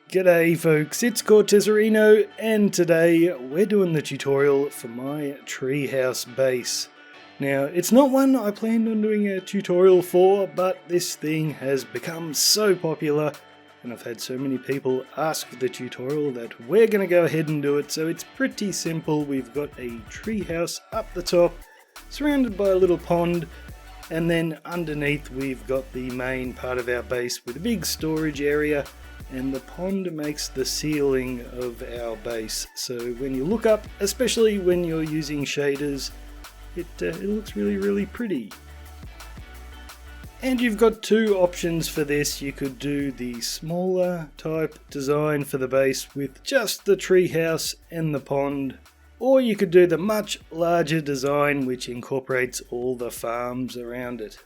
G'day folks, it's Cortezerino, and today we're doing the tutorial for my Treehouse Base. Now, it's not one I planned on doing a tutorial for, but this thing has become so popular, and I've had so many people ask for the tutorial that we're going to go ahead and do it. So it's pretty simple. We've got a treehouse up the top, surrounded by a little pond, and then underneath we've got the main part of our base with a big storage area. And the pond makes the ceiling of our base. So when you look up, especially when you're using shaders, it looks really pretty. And you've got two options for this. You could do the smaller type design for the base with just the treehouse and the pond, or you could do the much larger design which incorporates all the farms around it.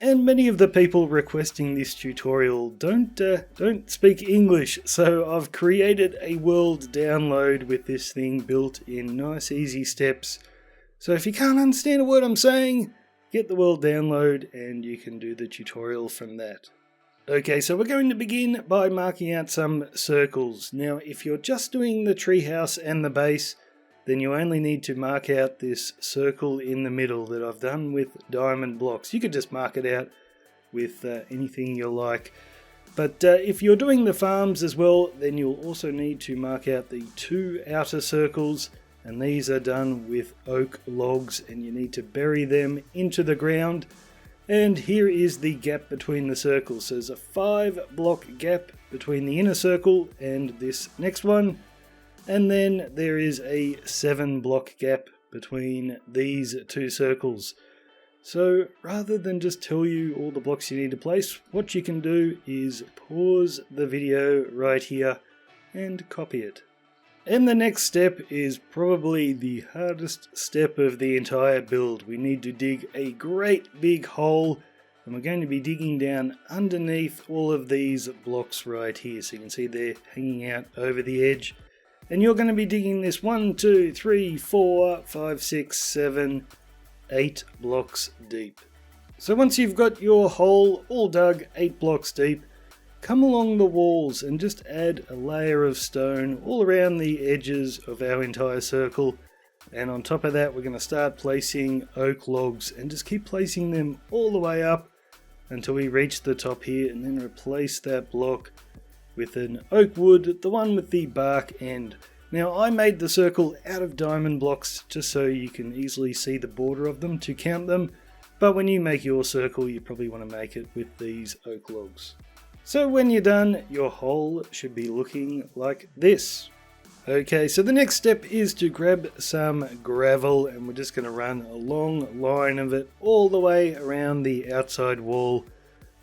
And many of the people requesting this tutorial don't speak English, so I've created a world download with this thing built in nice easy steps. So if you can't understand a word I'm saying, get the world download and you can do the tutorial from that. Okay, so we're going to begin by marking out some circles. Now, if you're just doing the treehouse and the base, then you only need to mark out this circle in the middle that I've done with diamond blocks. You could just mark it out with anything you like. But if you're doing the farms as well, then you'll also need to mark out the two outer circles, and these are done with oak logs, and you need to bury them into the ground. And here is the gap between the circles. So there's a 5-block gap between the inner circle and this next one. And then there is a 7-block gap between these two circles. So rather than just tell you all the blocks you need to place, what you can do is pause the video right here and copy it. And the next step is probably the hardest step of the entire build. We need to dig a great big hole, and we're going to be digging down underneath all of these blocks right here. So you can see they're hanging out over the edge. And you're going to be digging this 1, 2, 3, 4, 5, 6, 7, 8 blocks deep. So once you've got your hole all dug 8 blocks deep, come along the walls and just add a layer of stone all around the edges of our entire circle. And on top of that, we're going to start placing oak logs and just keep placing them all the way up until we reach the top here, and then replace that block with an oak wood, the one with the bark end. Now, I made the circle out of diamond blocks just so you can easily see the border of them to count them, but when you make your circle you probably want to make it with these oak logs. So when you're done, your hole should be looking like this. Okay, so the next step is to grab some gravel, and we're just going to run a long line of it all the way around the outside wall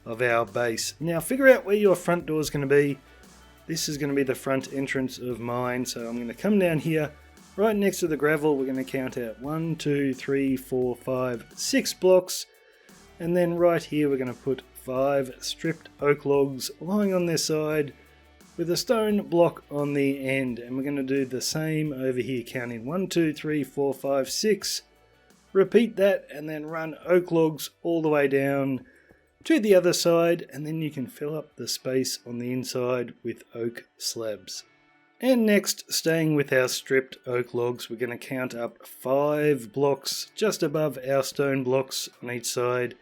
of our base. Now figure out where your front door is going to be. This is going to be the front entrance of mine, so I'm going to come down here right next to the gravel. We're going to count out 1, 2, 3, 4, 5, 6 blocks, and then right here we're going to put 5 stripped oak logs lying on their side with a stone block on the end, and we're going to do the same over here, counting 1, 2, 3, 4, 5, 6. Repeat that and then run oak logs all the way down to the other side, and then you can fill up the space on the inside with oak slabs. And next, staying with our stripped oak logs, we're going to count up 5 blocks just above our stone blocks on each side,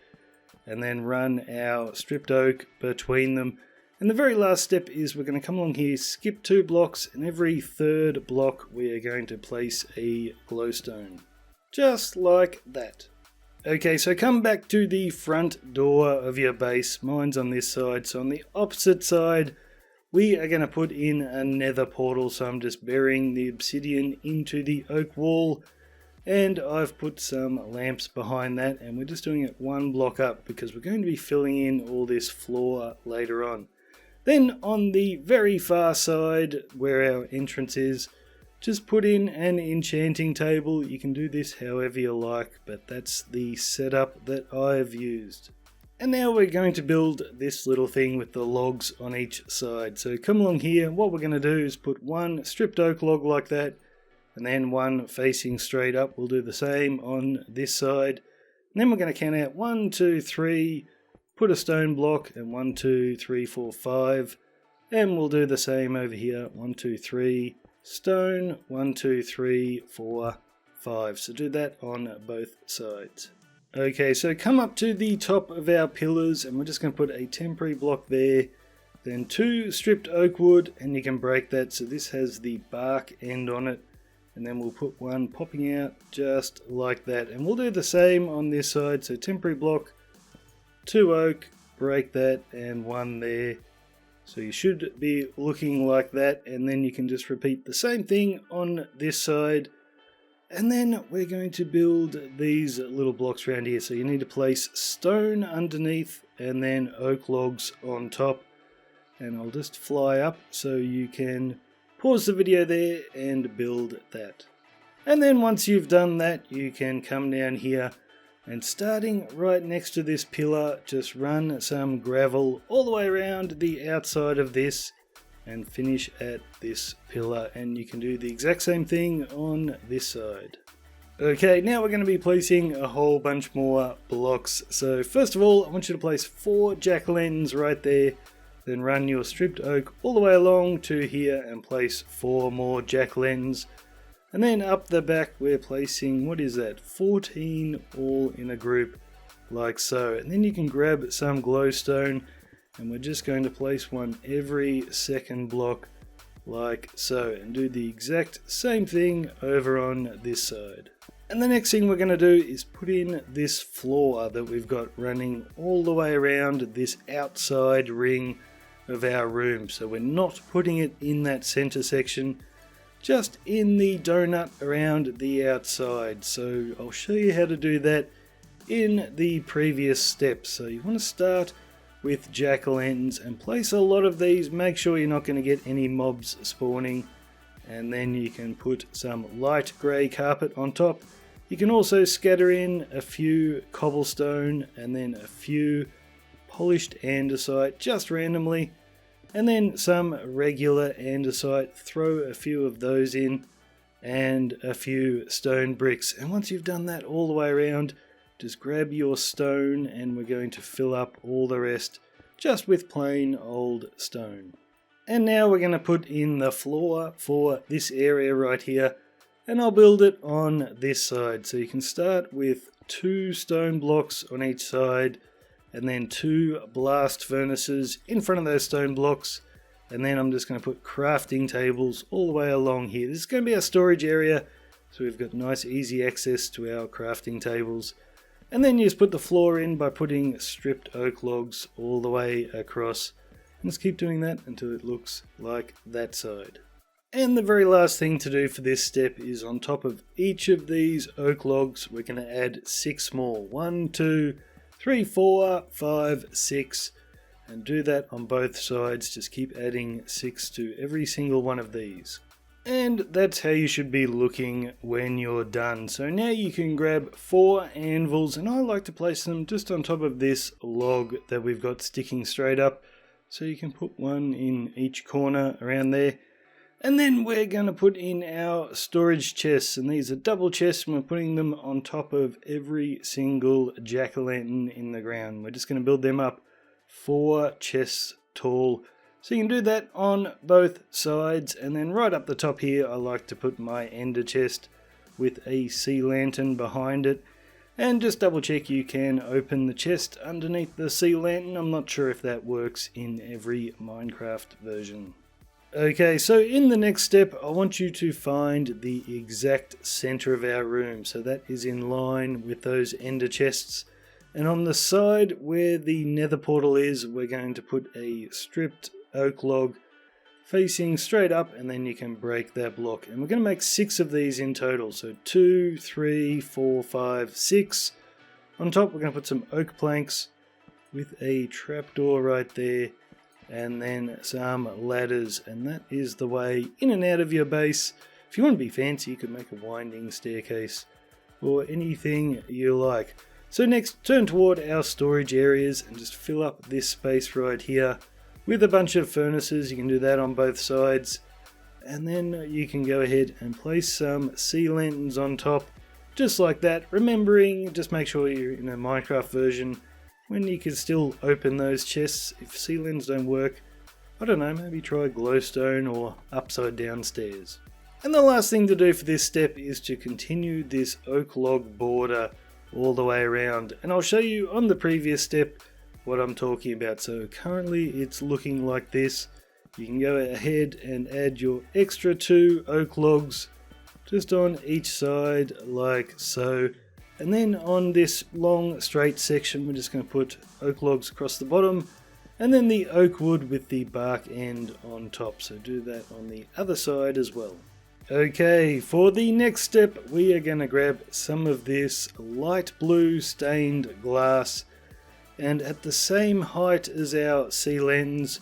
and then run our stripped oak between them. And the very last step is we're going to come along here, skip 2 blocks, and every third block we are going to place a glowstone. Just like that. Okay, so come back to the front door of your base. Mine's on this side, so on the opposite side we are going to put in a nether portal. So I'm just burying the obsidian into the oak wall, and I've put some lamps behind that, and we're just doing it 1 block up because we're going to be filling in all this floor later on. Then on the very far side where our entrance is, just put in an enchanting table. You can do this however you like, but that's the setup that I've used. And now we're going to build this little thing with the logs on each side. So come along here, what we're going to do is put 1 stripped oak log like that, and then 1 facing straight up. We'll do the same on this side. And then we're going to count out 1, 2, 3, put a stone block, and 1, 2, 3, 4, 5 And we'll do the same over here. 1, 2, 3, stone, 1, 2, 3, 4, 5. So do that on both sides. Okay, so come up to the top of our pillars and we're just going to put a temporary block there. Then 2 stripped oak wood, and you can break that so this has the bark end on it. And then we'll put one popping out just like that. And we'll do the same on this side. So temporary block, 2 oak, break that, and 1 there. So you should be looking like that. And then you can just repeat the same thing on this side. And then we're going to build these little blocks around here. So you need to place stone underneath and then oak logs on top. And I'll just fly up so you can pause the video there and build that. And then once you've done that, you can come down here and starting right next to this pillar, just run some gravel all the way around the outside of this and finish at this pillar. And you can do the exact same thing on this side. Okay, now we're going to be placing a whole bunch more blocks. So first of all, I want you to place 4 jack-o'-lanterns right there. Then run your stripped oak all the way along to here and place 4 more jack-o'-lanterns. And then up the back we're placing, what is that, 14 all in a group like so. And then you can grab some glowstone and we're just going to place one every second block like so. And do the exact same thing over on this side. And the next thing we're going to do is put in this floor that we've got running all the way around this outside ring of our room. So we're not putting it in that center section, just in the donut around the outside. So I'll show you how to do that in the previous steps. So you want to start with jack-o'-lanterns and place a lot of these. Make sure you're not going to get any mobs spawning. And then you can put some light grey carpet on top. You can also scatter in a few cobblestone and then a few polished andesite just randomly, and then some regular andesite. Throw a few of those in and a few stone bricks. And once you've done that all the way around, just grab your stone and we're going to fill up all the rest just with plain old stone. And now we're going to put in the floor for this area right here, and I'll build it on this side. So you can start with 2 stone blocks on each side and then 2 blast furnaces in front of those stone blocks. And then I'm just going to put crafting tables all the way along here. This is going to be our storage area, so we've got nice easy access to our crafting tables. And then you just put the floor in by putting stripped oak logs all the way across. And just keep doing that until it looks like that side. And the very last thing to do for this step is on top of each of these oak logs, we're going to add 6 more. 1, 2, 3, 4, 5, 6, and do that on both sides. Just keep adding 6 to every single one of these. And that's how you should be looking when you're done. So now you can grab 4 anvils, and I like to place them just on top of this log that we've got sticking straight up. So you can put one in each corner around there. And then we're going to put in our storage chests, and these are double chests, and we're putting them on top of every single jack-o'-lantern in the ground. We're just going to build them up 4 chests tall. So you can do that on both sides, and then right up the top here I like to put my ender chest with a sea lantern behind it. And just double check you can open the chest underneath the sea lantern. I'm not sure if that works in every Minecraft version. Okay, so in the next step, I want you to find the exact center of our room. So that is in line with those ender chests. And on the side where the nether portal is, we're going to put a stripped oak log facing straight up, and then you can break that block. And we're going to make 6 of these in total. So 2, 3, 4, 5, 6. On top, we're going to put some oak planks with a trapdoor right there. And then some ladders, and that is the way in and out of your base. If you want to be fancy, you could make a winding staircase or anything you like. So next, turn toward our storage areas and just fill up this space right here with a bunch of furnaces. You can do that on both sides, and then you can go ahead and place some sea lanterns on top just like that. Remembering, just make sure you're in a Minecraft version when you can still open those chests. If sea lanterns don't work, I don't know, maybe try glowstone or upside down stairs. And the last thing to do for this step is to continue this oak log border all the way around, and I'll show you on the previous step what I'm talking about. So currently it's looking like this. You can go ahead and add your extra 2 oak logs just on each side like so, and then on this long straight section we're just going to put oak logs across the bottom and then the oak wood with the bark end on top. So do that on the other side as well. Okay, for the next step we are going to grab some of this light blue stained glass, and at the same height as our sea lens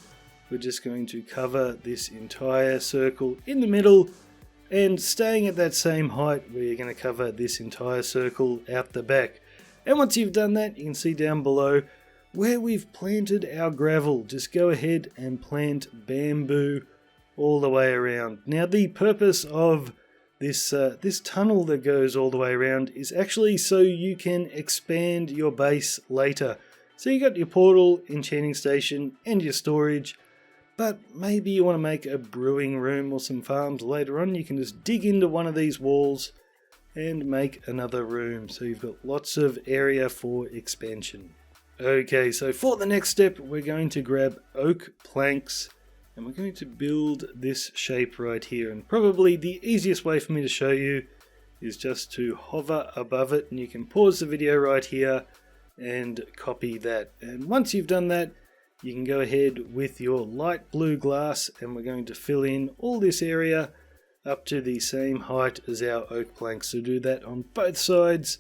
we're just going to cover this entire circle in the middle, and staying at that same height we're going to cover this entire circle out the back. And once you've done that, you can see down below where we've planted our gravel. Just go ahead and plant bamboo all the way around. Now the purpose of this tunnel that goes all the way around is actually so you can expand your base later. So you got your portal, enchanting station and your storage, but maybe you want to make a brewing room or some farms later on. You can just dig into one of these walls and make another room, so you've got lots of area for expansion. Okay, so for the next step we're going to grab oak planks and we're going to build this shape right here, and probably the easiest way for me to show you is just to hover above it, and you can pause the video right here and copy that. And once you've done that, you can go ahead with your light blue glass and we're going to fill in all this area up to the same height as our oak planks. So do that on both sides,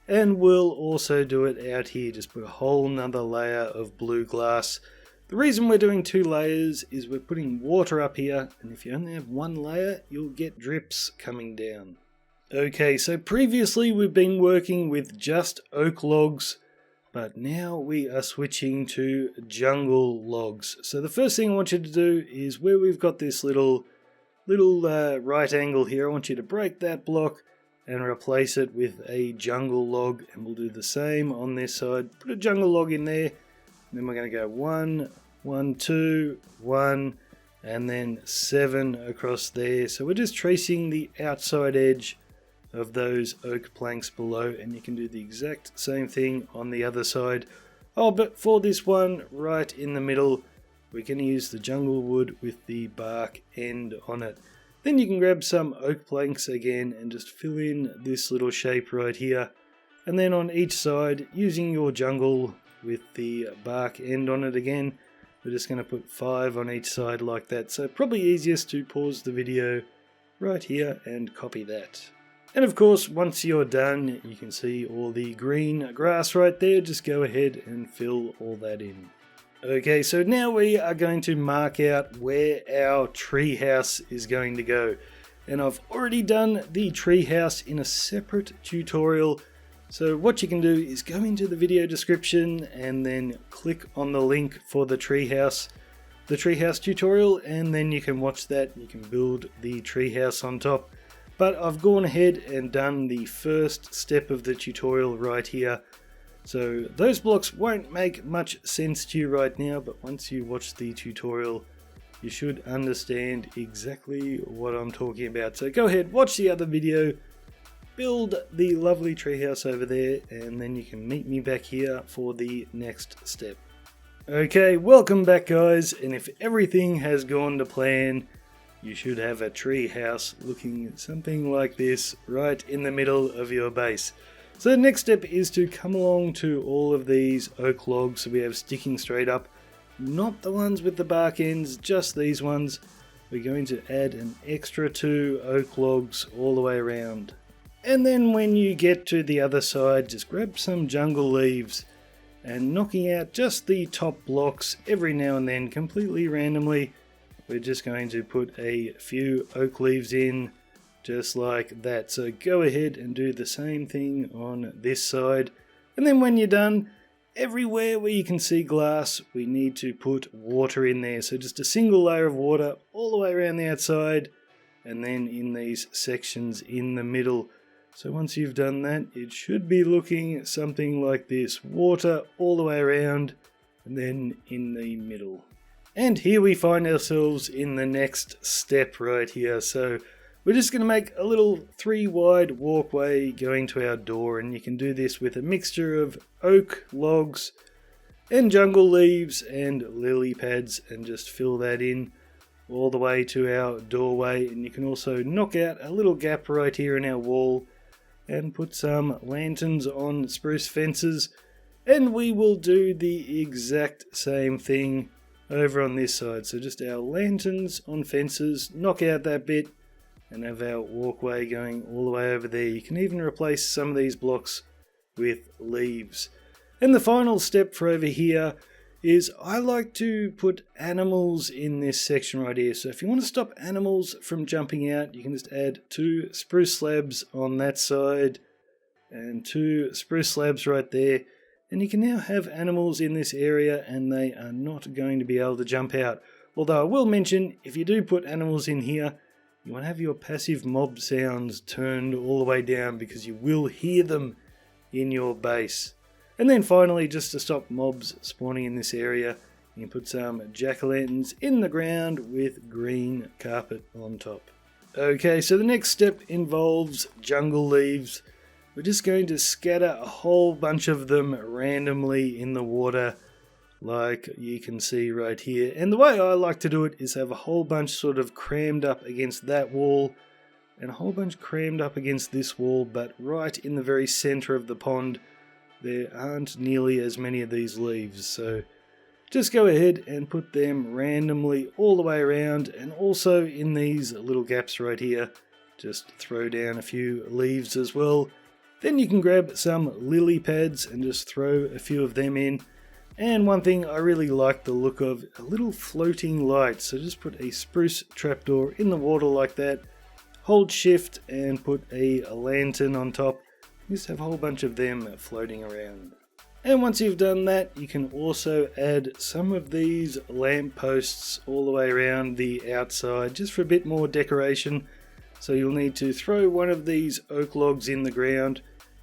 and we'll also do it out here. Just put a whole nother layer of blue glass. The reason we're doing 2 layers is we're putting water up here, and if you only have 1 layer you'll get drips coming down. Okay, so previously we've been working with just oak logs, but now we are switching to jungle logs. So the first thing I want you to do is where we've got this little right angle here, I want you to break that block and replace it with a jungle log, and we'll do the same on this side. Put a jungle log in there, and then we're going to go 1, 1, 2, 1, and then 7 across there. So we're just tracing the outside edge of those oak planks below, and you can do the exact same thing on the other side. Oh, but for this one right in the middle we're going to use the jungle wood with the bark end on it. Then you can grab some oak planks again and just fill in this little shape right here, and then on each side using your jungle with the bark end on it again, we're just going to put 5 on each side like that. So probably easiest to pause the video right here and copy that. And of course, once you're done, you can see all the green grass right there. Just go ahead and fill all that in. Okay, so now we are going to mark out where our treehouse is going to go. And I've already done the treehouse in a separate tutorial. So what you can do is go into the video description and then click on the link for the treehouse tutorial, and then you can watch that. You can build the treehouse on top. But I've gone ahead and done the first step of the tutorial right here. So those blocks won't make much sense to you right now, but once you watch the tutorial, you should understand exactly what I'm talking about. So go ahead, watch the other video, build the lovely treehouse over there, and then you can meet me back here for the next step. Okay, welcome back guys, and if everything has gone to plan, you should have a tree house looking something like this right in the middle of your base. So the next step is to come along to all of these oak logs so we have sticking straight up, not the ones with the bark ends, just these ones. We're going to add an extra 2 oak logs all the way around. And then when you get to the other side, just grab some jungle leaves and knocking out just the top blocks every now and then completely randomly. We're just going to put a few oak leaves in just like that. So go ahead and do the same thing on this side. And then when you're done, everywhere where you can see glass, we need to put water in there. So just a single layer of water all the way around the outside, and then in these sections in the middle. So once you've done that, it should be looking something like this. Water all the way around, and then in the middle. And here we find ourselves in the next step right here. So we're just going to make a little 3-wide walkway going to our door, and you can do this with a mixture of oak logs and jungle leaves and lily pads, and just fill that in all the way to our doorway. And you can also knock out a little gap right here in our wall and put some lanterns on spruce fences, and we will do the exact same thing over on this side. So just our lanterns on fences, knock out that bit, and have our walkway going all the way over there. You can even replace some of these blocks with leaves. And the final step for over here is I like to put animals in this section right here. So if you want to stop animals from jumping out, you can just add 2 spruce slabs on that side and 2 spruce slabs right there. And you can now have animals in this area and they are not going to be able to jump out. Although I will mention, if you do put animals in here, you want to have your passive mob sounds turned all the way down, because you will hear them in your base. And then finally, just to stop mobs spawning in this area, you can put some jack-o'-lanterns in the ground with green carpet on top. Okay, so the next step involves jungle leaves. We're just going to scatter a whole bunch of them randomly in the water, like you can see right here. And the way I like to do it is have a whole bunch sort of crammed up against that wall, and a whole bunch crammed up against this wall, but right in the very center of the pond, there aren't nearly as many of these leaves. So just go ahead and put them randomly all the way around, and also in these little gaps right here, just throw down a few leaves as well. Then you can grab some lily pads and just throw a few of them in. And one thing I really like the look of, a little floating light. So just put a spruce trapdoor in the water like that. Hold shift and put a lantern on top. Just have a whole bunch of them floating around. And once you've done that, you can also add some of these lamp posts all the way around the outside, just for a bit more decoration. So you'll need to throw one of these oak logs in the ground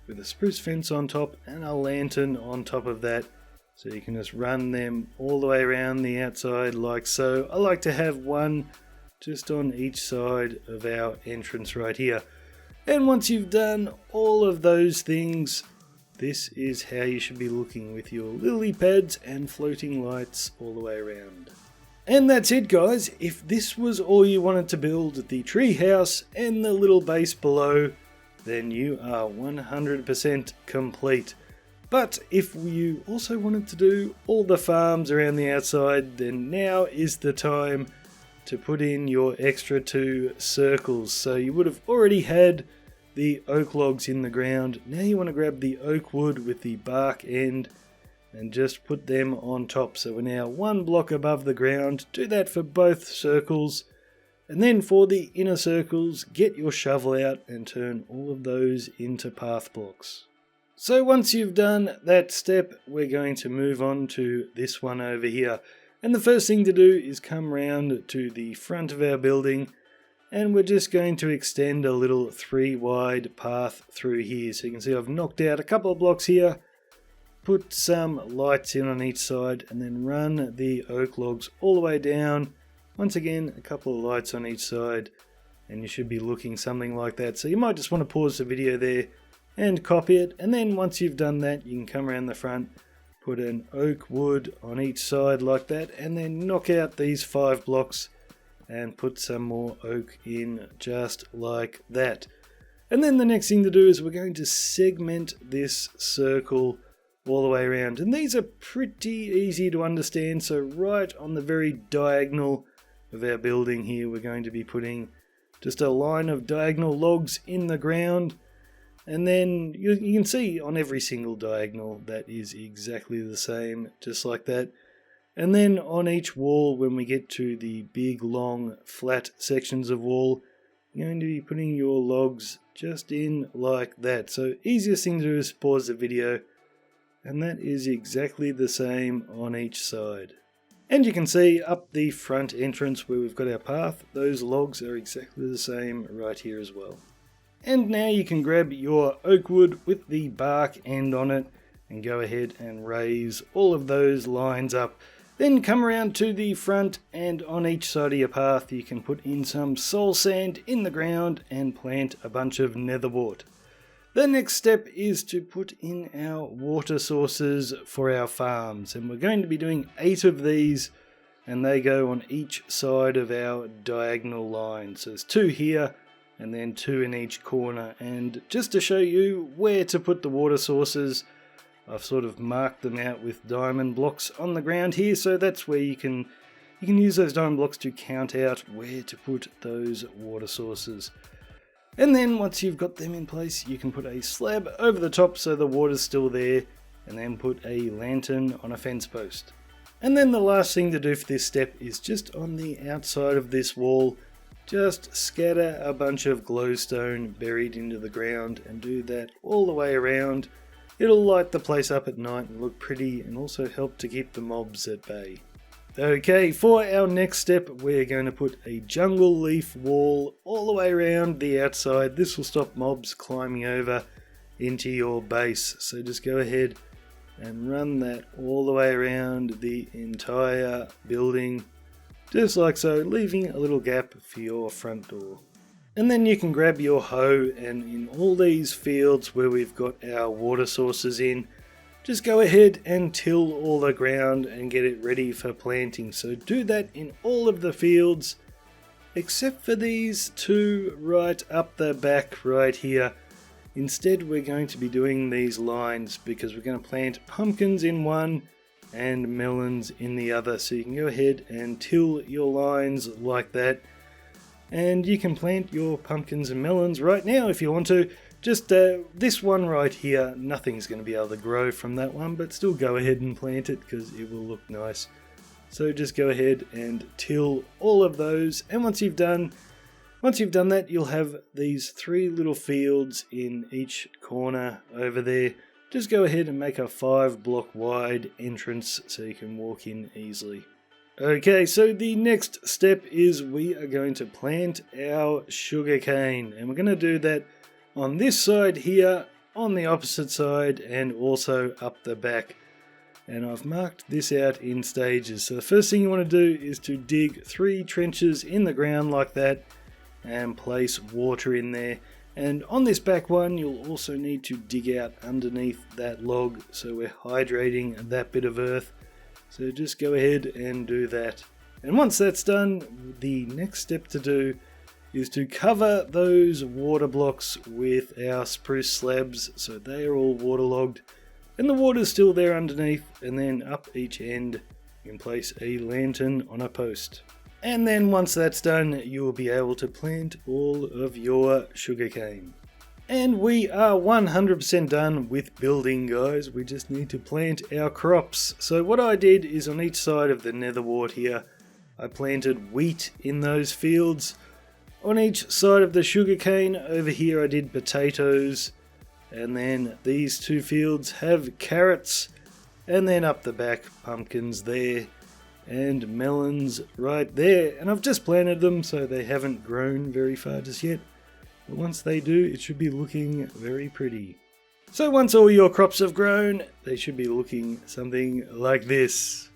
with a spruce fence on top and a lantern on top of that. So you can just run them all the way around the outside like so. I like to have one just on each side of our entrance right here. And once you've done all of those things, this is how you should be looking with your lily pads and floating lights all the way around. And that's it, guys. If this was all you wanted to build, the tree house and the little base below, then you are 100% complete. But if you also wanted to do all the farms around the outside, then now is the time to put in your extra 2 circles. So you would have already had the oak logs in the ground. Now you want to grab the oak wood with the bark end and just put them on top. So we're now 1 block above the ground. Do that for both circles. And then for the inner circles, get your shovel out and turn all of those into path blocks. So once you've done that step, we're going to move on to this one over here. And the first thing to do is come round to the front of our building, and we're just going to extend a little 3-wide path through here. So you can see I've knocked out a couple of blocks here, put some lights in on each side, and then run the oak logs all the way down. Once again, a couple of lights on each side, and you should be looking something like that. So you might just want to pause the video there and copy it, and then once you've done that, you can come around the front, put an oak wood on each side like that, and then knock out these 5 blocks and put some more oak in just like that. And then the next thing to do is we're going to segment this circle all the way around, and these are pretty easy to understand. So right on the very diagonal of our building here, we're going to be putting just a line of diagonal logs in the ground, and then you can see on every single diagonal that is exactly the same, just like that. And then on each wall, when we get to the big long flat sections of wall, you're going to be putting your logs just in like that. So easiest thing to do is pause the video, and that is exactly the same on each side. And you can see up the front entrance where we've got our path, those logs are exactly the same right here as well. And now you can grab your oak wood with the bark end on it and go ahead and raise all of those lines up. Then come around to the front, and on each side of your path you can put in some soul sand in the ground and plant a bunch of netherwort. The next step is to put in our water sources for our farms, and we're going to be doing 8 of these, and they go on each side of our diagonal line. So there's 2 here and then 2 in each corner, and just to show you where to put the water sources, I've sort of marked them out with diamond blocks on the ground here, so that's where you can use those diamond blocks to count out where to put those water sources. And then once you've got them in place, you can put a slab over the top so the water's still there, and then put a lantern on a fence post. And then the last thing to do for this step is just on the outside of this wall, just scatter a bunch of glowstone buried into the ground, and do that all the way around. It'll light the place up at night and look pretty, and also help to keep the mobs at bay. Okay, for our next step, we're going to put a jungle leaf wall all the way around the outside. This will stop mobs climbing over into your base. So just go ahead and run that all the way around the entire building, just like so, leaving a little gap for your front door. And then you can grab your hoe, and in all these fields where we've got our water sources in, just go ahead and till all the ground and get it ready for planting. So do that in all of the fields, except for these 2 right up the back right here. Instead, we're going to be doing these lines because we're going to plant pumpkins in one and melons in the other. So you can go ahead and till your lines like that, and you can plant your pumpkins and melons right now if you want to. Just this one right here, nothing's going to be able to grow from that one, but still go ahead and plant it because it will look nice. So just go ahead and till all of those, and once you've done that, you'll have these 3 little fields in each corner over there. Just go ahead and make a 5 block wide entrance so you can walk in easily. Okay, so the next step is we are going to plant our sugarcane, and we're going to do that on this side here, on the opposite side, and also up the back. And I've marked this out in stages. So the first thing you want to do is to dig 3 trenches in the ground like that, and place water in there. And on this back one, you'll also need to dig out underneath that log, so we're hydrating that bit of earth. So just go ahead and do that. And once that's done, the next step to do is to cover those water blocks with our spruce slabs so they are all waterlogged and the water's still there underneath, and then up each end you can place a lantern on a post. And then once that's done, you will be able to plant all of your sugarcane. And we are 100% done with building, guys. We just need to plant our crops. So what I did is on each side of the netherwart here, I planted wheat in those fields. On each side of the sugarcane over here I did potatoes, and then these 2 fields have carrots, and then up the back pumpkins there, and melons right there. And I've just planted them so they haven't grown very far just yet, but once they do it should be looking very pretty. So once all your crops have grown, they should be looking something like this.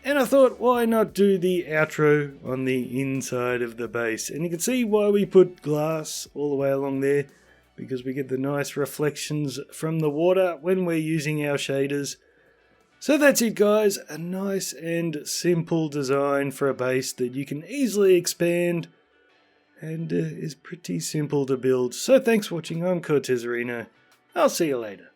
And I thought, why not do the outro on the inside of the base? And you can see why we put glass all the way along there, because we get the nice reflections from the water when we're using our shaders. So that's it, guys, a nice and simple design for a base that you can easily expand and is pretty simple to build. So thanks for watching. I'm Cortezerino. I'll see you later.